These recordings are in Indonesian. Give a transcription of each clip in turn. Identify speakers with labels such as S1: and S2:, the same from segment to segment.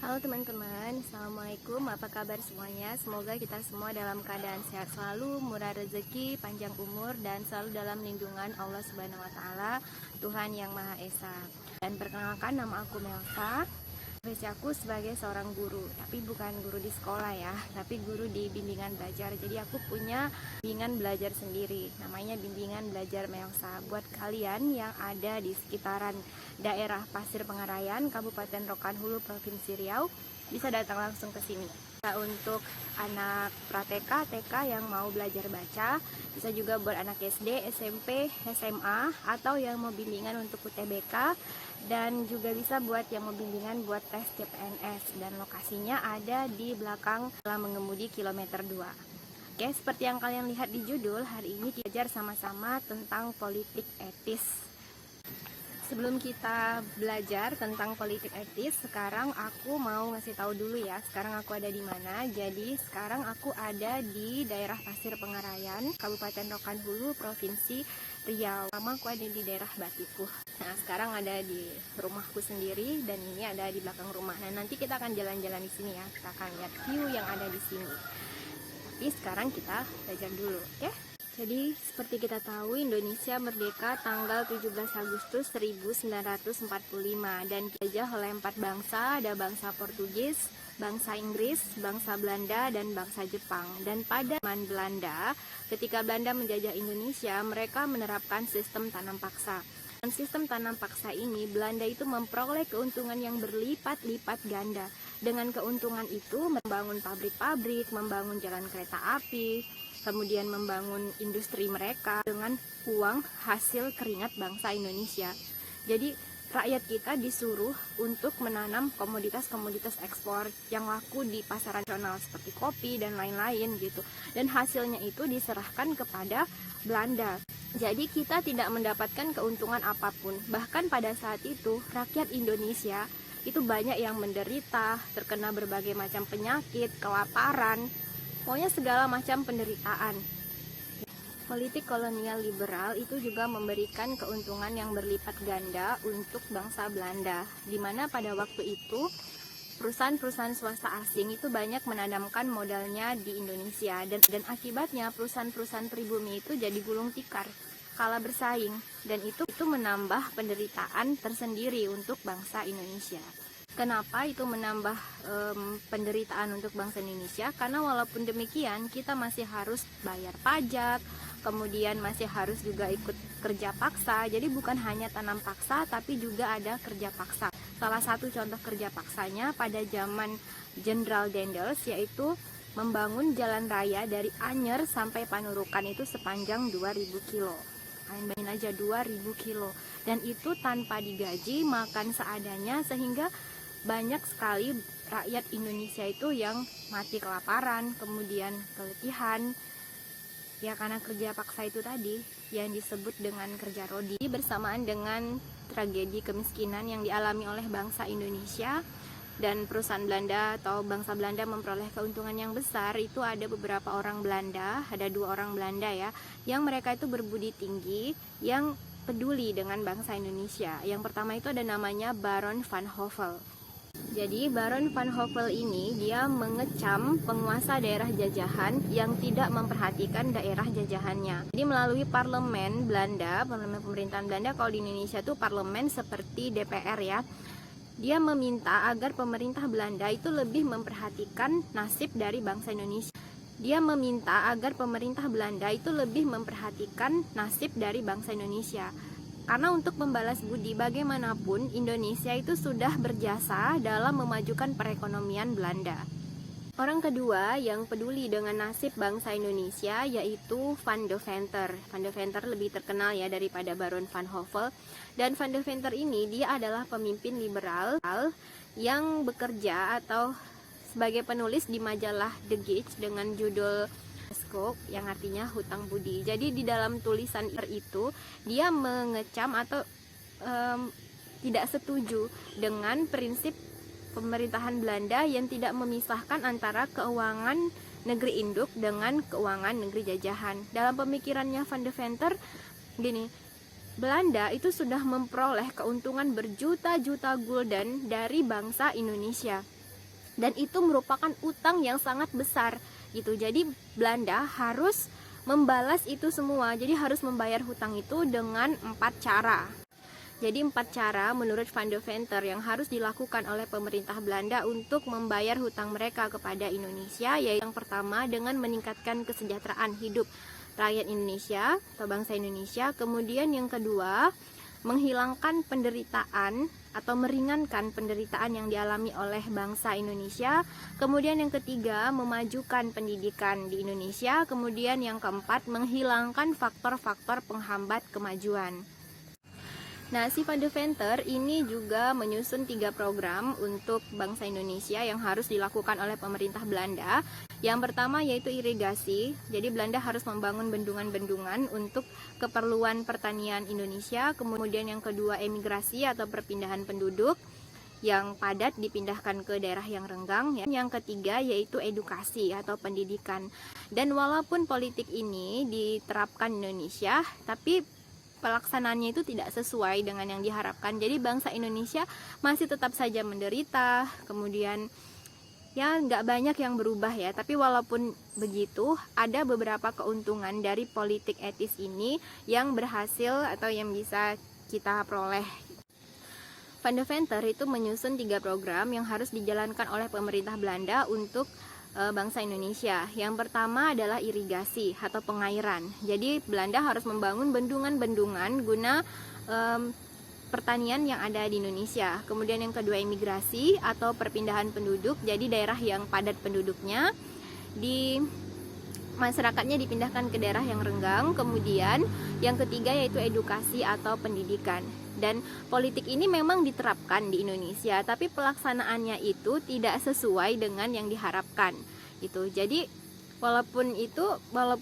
S1: Halo teman-teman, Assalamualaikum, apa kabar semuanya? Semoga kita semua dalam keadaan sehat selalu, murah rezeki, panjang umur, dan selalu dalam lindungan Allah Subhanahu wa Ta'ala, Tuhan Yang Maha Esa. Dan perkenalkan, nama aku Melsa. Profesi aku sebagai seorang guru, tapi bukan guru di sekolah ya, tapi guru di bimbingan belajar. Jadi aku punya bimbingan belajar sendiri, namanya bimbingan belajar Melsa. Buat kalian yang ada di sekitaran daerah Pasir Pengarayan, Kabupaten Rokan Hulu, Provinsi Riau, bisa datang langsung ke sini. Untuk anak pra-TK, TK yang mau belajar baca, bisa juga buat anak SD, SMP, SMA, atau yang mau bimbingan untuk UTBK, dan juga bisa buat yang mau bimbingan buat tes CPNS. Dan lokasinya ada di belakang setelah mengemudi kilometer 2. Oke, seperti yang kalian lihat di judul, hari ini kita belajar sama-sama tentang politik etis. Sebelum kita belajar tentang politik etis, sekarang aku mau ngasih tahu dulu ya, sekarang aku ada di mana. Jadi sekarang aku ada di daerah Pasir Pengarayan, Kabupaten Rokan Hulu, Provinsi Riau. Pertama aku ada di daerah Batipuh. Nah, sekarang ada di rumahku sendiri dan ini ada di belakang rumah. Nah, nanti kita akan jalan-jalan di sini ya. Kita akan lihat view yang ada di sini. Tapi sekarang kita belajar dulu, oke? Jadi, seperti kita tahu, Indonesia merdeka tanggal 17 Agustus 1945 dan dijajah oleh 4 bangsa, ada bangsa Portugis, bangsa Inggris, bangsa Belanda, dan bangsa Jepang. Dan pada zaman Belanda, ketika Belanda menjajah Indonesia, mereka menerapkan sistem tanam paksa. Dan sistem tanam paksa ini, Belanda itu memperoleh keuntungan yang berlipat-lipat ganda. Dengan keuntungan itu, membangun pabrik-pabrik, membangun jalan kereta api, kemudian membangun industri mereka dengan uang hasil keringat bangsa Indonesia. Jadi rakyat kita disuruh untuk menanam komoditas-komoditas ekspor yang laku di pasaran nasional seperti kopi dan lain-lain gitu. Dan hasilnya itu diserahkan kepada Belanda. Jadi kita tidak mendapatkan keuntungan apapun. Bahkan pada saat itu rakyat Indonesia itu banyak yang menderita, terkena berbagai macam penyakit, kelaparan, pokoknya segala macam penderitaan. Politik kolonial liberal itu juga memberikan keuntungan yang berlipat ganda untuk bangsa Belanda, di mana pada waktu itu perusahaan-perusahaan swasta asing itu banyak menanamkan modalnya di Indonesia, dan akibatnya perusahaan-perusahaan pribumi itu jadi gulung tikar, kalah bersaing, dan itu menambah penderitaan tersendiri untuk bangsa Indonesia. Kenapa itu menambah penderitaan untuk bangsa Indonesia? Karena walaupun demikian kita masih harus bayar pajak, kemudian masih harus juga ikut kerja paksa. Jadi bukan hanya tanam paksa, tapi juga ada kerja paksa. Salah satu contoh kerja paksanya pada zaman Jenderal Dendels, yaitu membangun jalan raya dari Anyer sampai Panurukan itu sepanjang 2000 kilo. Kalian bayangin aja 2000 kilo. Dan itu tanpa digaji, makan seadanya, sehingga banyak sekali rakyat Indonesia itu yang mati kelaparan, kemudian keletihan, ya karena kerja paksa itu tadi yang disebut dengan kerja rodi. Bersamaan dengan tragedi kemiskinan yang dialami oleh bangsa Indonesia dan perusahaan Belanda atau bangsa Belanda memperoleh keuntungan yang besar, itu ada beberapa orang Belanda, ada 2 orang Belanda ya, yang mereka itu berbudi tinggi, yang peduli dengan bangsa Indonesia. Yang pertama itu ada namanya Baron van Hove. Jadi Baron van Hove ini dia mengecam penguasa daerah jajahan yang tidak memperhatikan daerah jajahannya. Jadi melalui parlemen Belanda, parlemen pemerintahan Belanda, kalau di Indonesia itu parlemen seperti DPR ya, dia meminta agar pemerintah Belanda itu lebih memperhatikan nasib dari bangsa Indonesia. Dia meminta agar pemerintah Belanda itu lebih memperhatikan nasib dari bangsa Indonesia. Karena untuk membalas budi, bagaimanapun Indonesia itu sudah berjasa dalam memajukan perekonomian Belanda. Orang kedua yang peduli dengan nasib bangsa Indonesia yaitu Van Deventer. Van Deventer lebih terkenal ya daripada Baron van Hove. Dan Van Deventer ini dia adalah pemimpin liberal yang bekerja atau sebagai penulis di majalah The Gauge dengan judul yang artinya hutang budi. Jadi di dalam tulisan itu dia mengecam atau tidak setuju dengan prinsip pemerintahan Belanda yang tidak memisahkan antara keuangan negeri induk dengan keuangan negeri jajahan. Dalam pemikirannya Van Deventer gini, Belanda itu sudah memperoleh keuntungan berjuta-juta gulden dari bangsa Indonesia. dan itu merupakan utang yang sangat besar gitu. Jadi Belanda harus membalas itu semua, jadi harus membayar hutang itu dengan 4 cara. Jadi 4 cara menurut Van Deventer yang harus dilakukan oleh pemerintah Belanda untuk membayar hutang mereka kepada Indonesia, yaitu yang pertama dengan meningkatkan kesejahteraan hidup rakyat Indonesia atau bangsa Indonesia. Kemudian yang kedua, menghilangkan penderitaan atau meringankan penderitaan yang dialami oleh bangsa Indonesia. Kemudian yang ketiga, memajukan pendidikan di Indonesia. Kemudian yang keempat, menghilangkan faktor-faktor penghambat kemajuan. Nah, si Van Deventer ini juga menyusun 3 program untuk bangsa Indonesia yang harus dilakukan oleh pemerintah Belanda. Yang pertama yaitu irigasi, jadi Belanda harus membangun bendungan-bendungan untuk keperluan pertanian Indonesia. Kemudian yang kedua, emigrasi atau perpindahan penduduk yang padat dipindahkan ke daerah yang renggang. Yang ketiga yaitu edukasi atau pendidikan. Dan walaupun politik ini diterapkan di Indonesia, tapi pelaksanaannya itu tidak sesuai dengan yang diharapkan. Jadi bangsa Indonesia masih tetap saja menderita. Kemudian ya nggak banyak yang berubah ya. Tapi walaupun begitu, ada beberapa keuntungan dari politik etis ini yang berhasil atau yang bisa kita peroleh. Van Deventer itu menyusun 3 program yang harus dijalankan oleh pemerintah Belanda untuk bangsa Indonesia. Yang pertama adalah irigasi atau pengairan. Jadi Belanda harus membangun bendungan-bendungan guna pertanian yang ada di Indonesia. Kemudian yang kedua, imigrasi atau perpindahan penduduk. Jadi daerah yang padat penduduknya masyarakatnya dipindahkan ke daerah yang renggang. Kemudian yang ketiga yaitu edukasi atau pendidikan. Dan politik ini memang diterapkan di Indonesia, tapi pelaksanaannya itu tidak sesuai dengan yang diharapkan. Itu. Jadi walaupun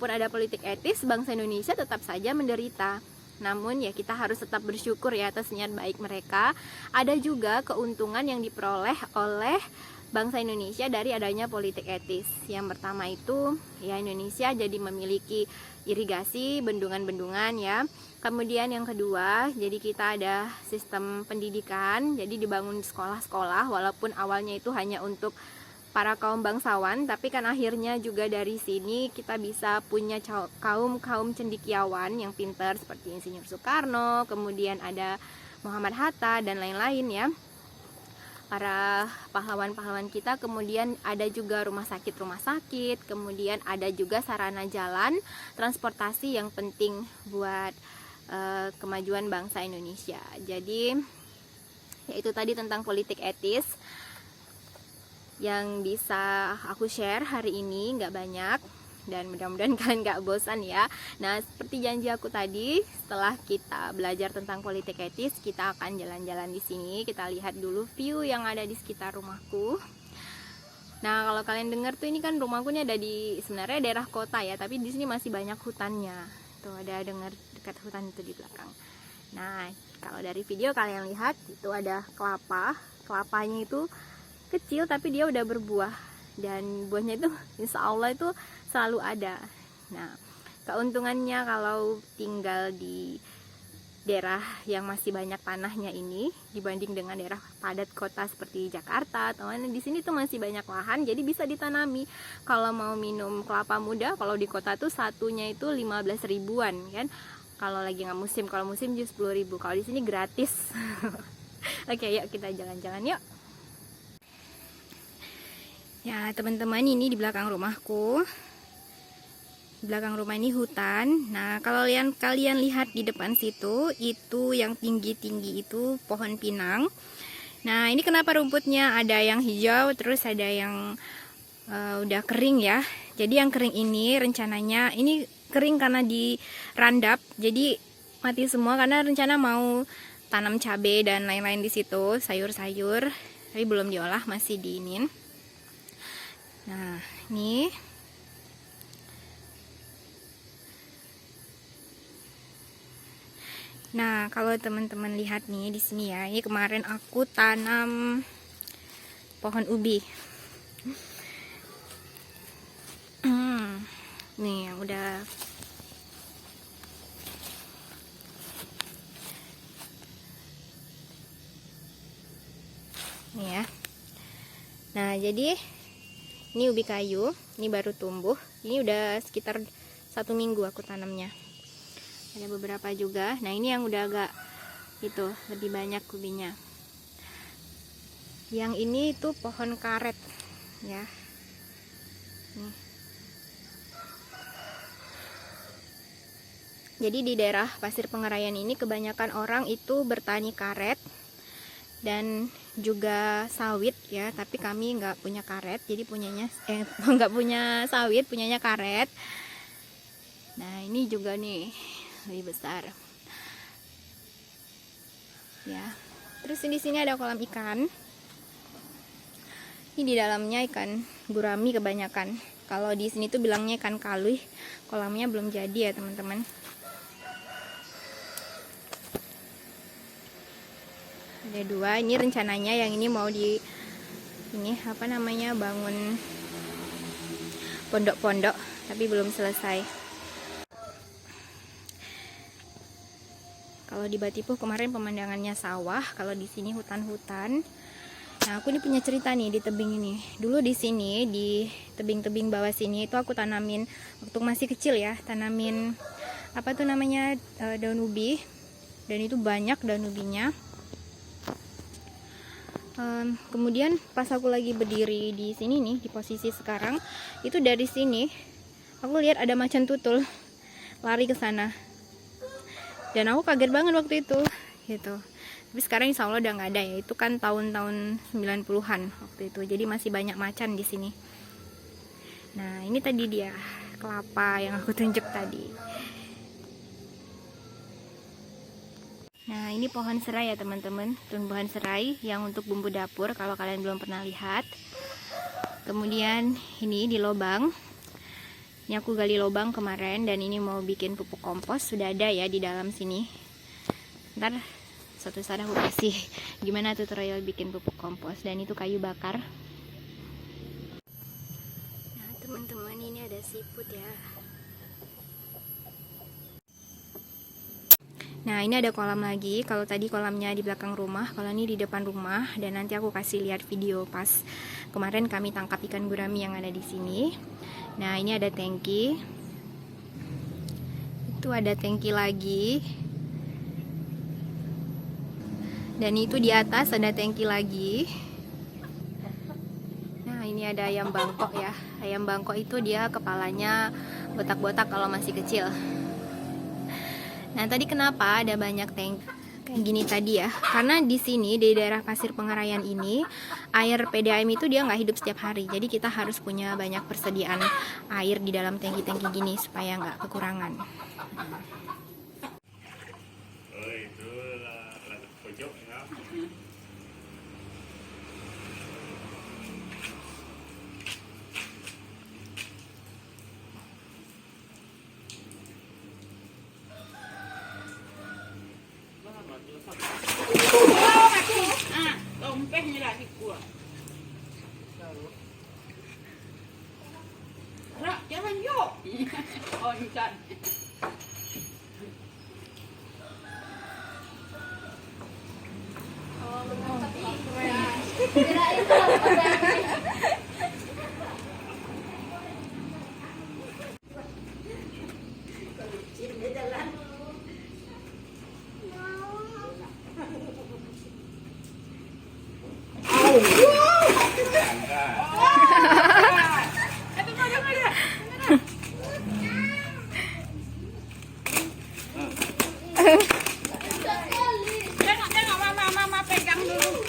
S1: ada politik etis, bangsa Indonesia tetap saja menderita. Namun ya kita harus tetap bersyukur ya atas niat baik mereka. Ada juga keuntungan yang diperoleh oleh bangsa Indonesia dari adanya politik etis. Yang pertama itu ya Indonesia jadi memiliki irigasi, bendungan-bendungan ya. Kemudian yang kedua, jadi kita ada sistem pendidikan, jadi dibangun sekolah-sekolah walaupun awalnya itu hanya untuk para kaum bangsawan, tapi kan akhirnya juga dari sini kita bisa punya kaum cendekiawan yang pintar seperti Insinyur Soekarno, kemudian ada Muhammad Hatta dan lain-lain ya. Para pahlawan-pahlawan kita. Kemudian ada juga rumah sakit, kemudian ada juga sarana jalan, transportasi yang penting buat kemajuan bangsa Indonesia. Jadi yaitu tadi tentang politik etis yang bisa aku share hari ini, nggak banyak dan mudah-mudahan kalian nggak bosan ya. Nah, seperti janji aku tadi, setelah kita belajar tentang politik etis, kita akan jalan-jalan di sini. Kita lihat dulu view yang ada di sekitar rumahku. Nah, kalau kalian dengar tuh ini kan rumahku ini ada di sebenarnya daerah kota ya, tapi di sini masih banyak hutannya. Tuh ada dengar dekat hutan itu di belakang. Nah, kalau dari video kalian lihat itu ada kelapa. Kelapanya itu kecil tapi dia udah berbuah dan buahnya itu insya Allah itu selalu ada. Nah, keuntungannya kalau tinggal di daerah yang masih banyak tanahnya ini dibanding dengan daerah padat kota seperti Jakarta atau mana, di sini tuh masih banyak lahan jadi bisa ditanami. Kalau mau minum kelapa muda kalau di kota tuh satunya itu 15 ribuan kan. Kalau lagi nggak musim, kalau musim just 10 ribu. Kalau di sini gratis. Oke, yuk kita jalan-jalan yuk. Ya teman-teman, ini di belakang rumahku. Di belakang rumah ini hutan. Nah, kalau kalian lihat di depan situ, itu yang tinggi-tinggi itu pohon pinang. Nah, ini kenapa rumputnya ada yang hijau, terus ada yang udah kering ya. Jadi yang kering ini rencananya, ini kering karena dirandap, jadi mati semua karena rencana mau tanam cabai dan lain-lain di situ, sayur-sayur, tapi belum diolah, masih diinin. Nah, ini nah, kalau teman-teman lihat nih di sini ya, ini kemarin aku tanam pohon ubi. Nih yang udah nih ya. Nah, jadi ini ubi kayu, ini baru tumbuh. Ini udah sekitar 1 minggu aku tanamnya. Ada beberapa juga. Nah, ini yang udah agak itu lebih banyak ubinya. Yang ini itu pohon karet ya. Nih. Jadi di daerah Pasir Pengerayan ini kebanyakan orang itu bertani karet dan juga sawit ya, tapi kami nggak punya karet, jadi punyanya nggak punya sawit, punyanya karet. Nah, ini juga nih lebih besar ya. Terus di sini ada kolam ikan. Ini di dalamnya ikan gurami kebanyakan. Kalau di sini tuh bilangnya ikan kalui. Kolamnya belum jadi ya teman-teman. Ada 2. Ini rencananya yang ini mau bangun pondok-pondok, tapi belum selesai. Kalau di Batipuh kemarin pemandangannya sawah, kalau di sini hutan-hutan. Nah, aku ini punya cerita nih di tebing ini. Dulu di sini, di tebing-tebing bawah sini itu aku tanamin waktu masih kecil ya, tanamin apa tuh namanya, daun ubi. Dan itu banyak daun ubinya. Kemudian pas aku lagi berdiri di sini nih, di posisi sekarang, itu dari sini aku lihat ada macan tutul lari ke sana. Dan aku kaget banget waktu itu gitu. Tapi sekarang insya Allah udah nggak ada ya. Itu kan tahun-tahun 90-an waktu itu. Jadi masih banyak macan di sini. Nah, ini tadi dia kelapa yang aku tunjuk tadi. Nah, ini pohon serai ya teman-teman, tumbuhan serai yang untuk bumbu dapur kalau kalian belum pernah lihat. Kemudian ini di lobang, ini aku gali lobang kemarin dan ini mau bikin pupuk kompos, sudah ada ya di dalam sini. Ntar suatu saat aku kasih gimana tutorial bikin pupuk kompos. Dan itu kayu bakar. Nah teman-teman, ini ada siput ya. Nah, ini ada kolam lagi. Kalau tadi kolamnya di belakang rumah, kalau ini di depan rumah. Dan nanti aku kasih lihat video pas kemarin kami tangkap ikan gurami yang ada di sini. Nah, ini ada tangki. Itu ada tangki lagi. Dan itu di atas ada tangki lagi. Nah, ini ada ayam bangkok ya. Ayam bangkok itu dia kepalanya botak-botak kalau masih kecil. Nah, tadi kenapa ada banyak tank kayak gini tadi ya? Karena di sini di daerah Pasir Pengerayan ini air PDAM itu dia nggak hidup setiap hari. Jadi kita harus punya banyak persediaan air di dalam tangki-tangki gini supaya nggak kekurangan.
S2: Lompehnya lagi kuat. Rak, jangan yuk. Oh, ikan. Tengok, mama pegang dulu.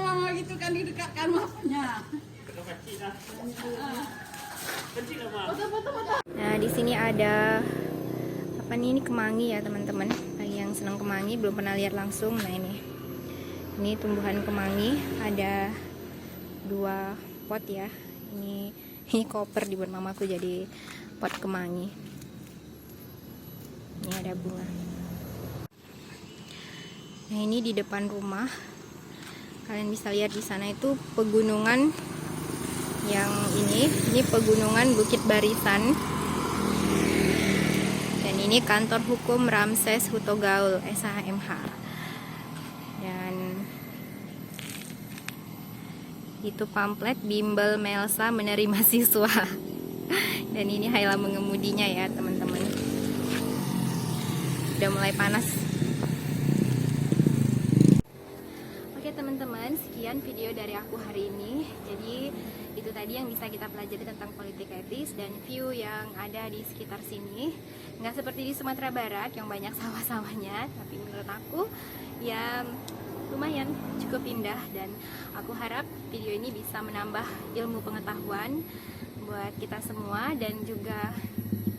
S2: Mama gitu kan didekatkan mamanya.
S1: Nah, di sini ada apa nih, ini kemangi ya teman-teman. Bagi yang senang kemangi belum pernah lihat langsung. Nah, ini tumbuhan kemangi, ada 2 pot ya. Ini koper dibuat mamaku jadi pot kemangi. Ini ada bunga. Nah, ini di depan rumah. Kalian bisa lihat di sana itu pegunungan yang ini pegunungan Bukit Barisan. Dan ini kantor hukum Ramses Hutogaul SHMH. Dan itu pamflet bimbel Melsa menerima siswa. Dan ini Hayla mengemudinya ya teman-teman. Udah mulai panas. Oke teman-teman, sekian video dari aku hari ini. Jadi itu tadi yang bisa kita pelajari tentang politik etis dan view yang ada di sekitar sini. Nggak seperti di Sumatera Barat yang banyak sawah-sawahnya, tapi menurut aku ya lumayan cukup indah. Dan aku harap video ini bisa menambah ilmu pengetahuan buat kita semua dan juga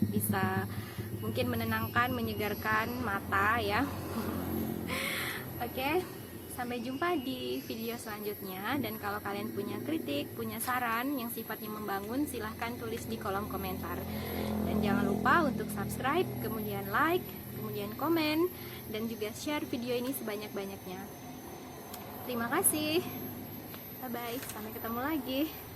S1: bisa mungkin menenangkan, menyegarkan mata ya. Oke, sampai jumpa di video selanjutnya. Dan kalau kalian punya kritik, punya saran yang sifatnya membangun, silahkan tulis di kolom komentar. Dan jangan lupa untuk subscribe, kemudian like, kemudian komen, dan juga share video ini sebanyak-banyaknya. Terima kasih. Bye-bye, sampai ketemu lagi.